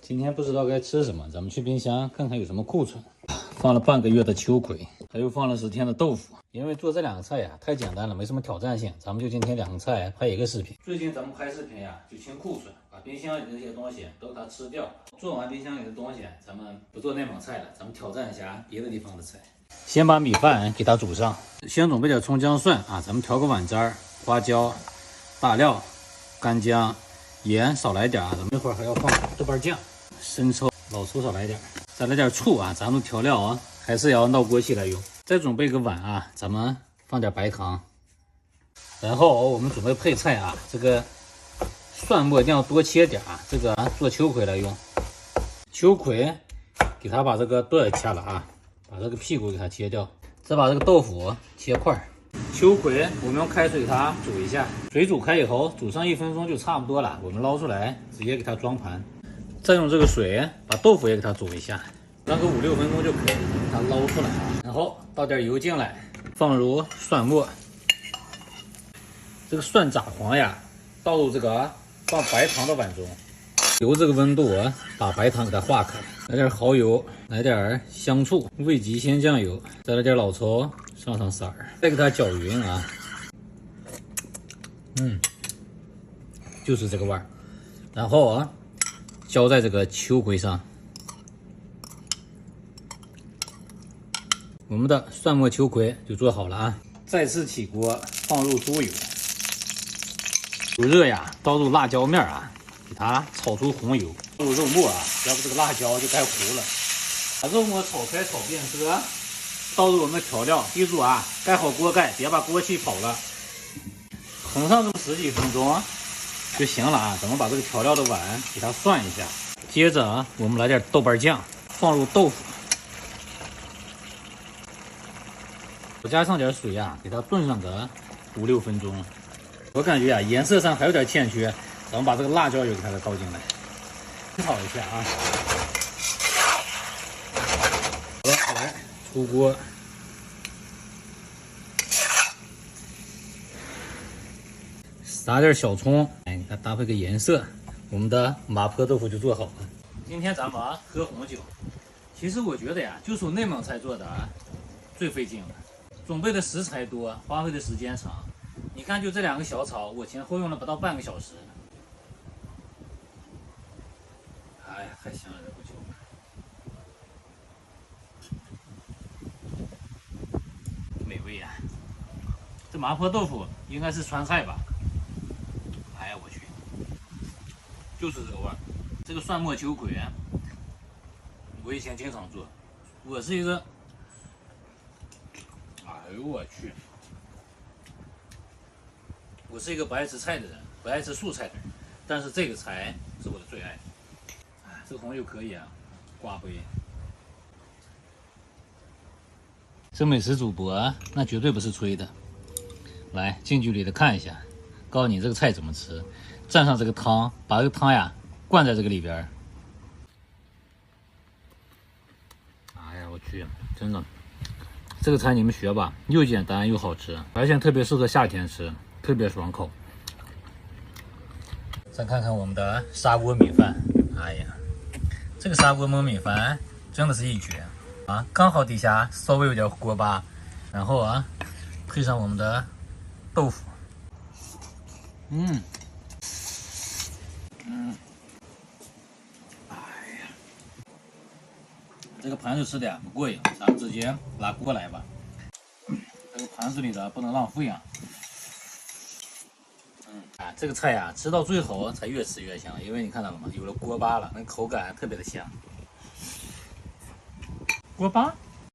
今天不知道该吃什么，咱们去冰箱看看有什么库存。放了半个月的秋葵，还有放了10天的豆腐。因为做这2个菜呀太简单了，没什么挑战性，咱们就今天2个菜拍一个视频。最近咱们拍视频呀就清库存，把冰箱里的这些东西都给它吃掉。做完冰箱里的东西，咱们不做内蒙菜了，咱们挑战一下别的地方的菜。先把米饭给它煮上，先准备点葱姜蒜啊，咱们调个碗汁儿，花椒、大料、干姜、盐少来点啊，咱们一会儿还要放豆瓣酱、生抽、老抽少来点。再来点醋啊，咱们调料啊还是要闹锅气来用。再准备个碗啊，咱们放点白糖。然后我们准备配菜啊，这个蒜末一定要多切点啊，这个做秋葵来用。秋葵给它把这个段切了啊，把这个屁股给它切掉。再把这个豆腐切块。秋葵我们用开水给它煮一下，水煮开以后煮上1分钟就差不多了，我们捞出来直接给它装盘。再用这个水把豆腐也给它煮一下，让个5、6分钟就可以了，给它捞出来啊。然后倒点油进来，放入蒜末，这个蒜炸黄呀，倒入这个放白糖的碗中，由这个温度啊，把白糖给它化开。来点蚝油，来点香醋，味极鲜酱油，再来点老抽，上色儿，再给它搅匀啊。就是这个味儿。然后啊，浇在这个秋葵上。我们的蒜末秋葵就做好了啊！再次起锅，放入猪油，油热呀，倒入辣椒面啊，给它炒出红油，倒入肉末啊，要不这个辣椒就该糊了。把肉末炒开，炒变色，倒入我们的调料，记住啊，盖好锅盖，别把锅气跑了。横上这么10几分钟就行了啊！咱们把这个调料的碗给它涮一下，接着啊，我们来点豆瓣酱，放入豆腐。我加上点水啊，给它炖上个5、6分钟。我感觉啊，颜色上还有点欠缺，咱们把这个辣椒油给它倒进来，炒一下啊。好了，来出锅，撒点小葱，给它搭配个颜色，我们的麻婆豆腐就做好了。今天咱们喝红酒，其实我觉得呀，就属内蒙菜做的最费劲了。准备的食材多，花费的时间长。你看，就这2个小炒，我前后用了不到半个小时。哎呀，太香了这锅酒，美味呀！这麻婆豆腐应该是川菜吧？哎呀，我去，就是这个味儿。这个蒜末秋葵，我以前经常做。我是一个。哎呦我去！我是一个不爱吃菜的人，不爱吃素菜的人，但是这个菜是我的最爱。哎，这个红酒可以啊，挂杯。这美食主播那绝对不是吹的，来近距离的看一下，告诉你这个菜怎么吃。蘸上这个汤，把这个汤呀灌在这个里边。哎呀我去，真的。这个菜你们学吧，又简单又好吃，而且特别适合夏天吃，特别爽口。再看看我们的砂锅米饭，哎呀，这个砂锅焖米饭真的是一绝啊！刚好底下稍微有点锅巴，然后啊，配上我们的豆腐，这个盘子吃的呀不过瘾，咱们直接拿锅来吧。这个盘子里的不能浪费啊。这个菜呀，吃到最后才越吃越香，因为你看到了吗？有了锅巴了，那口感特别的香。锅巴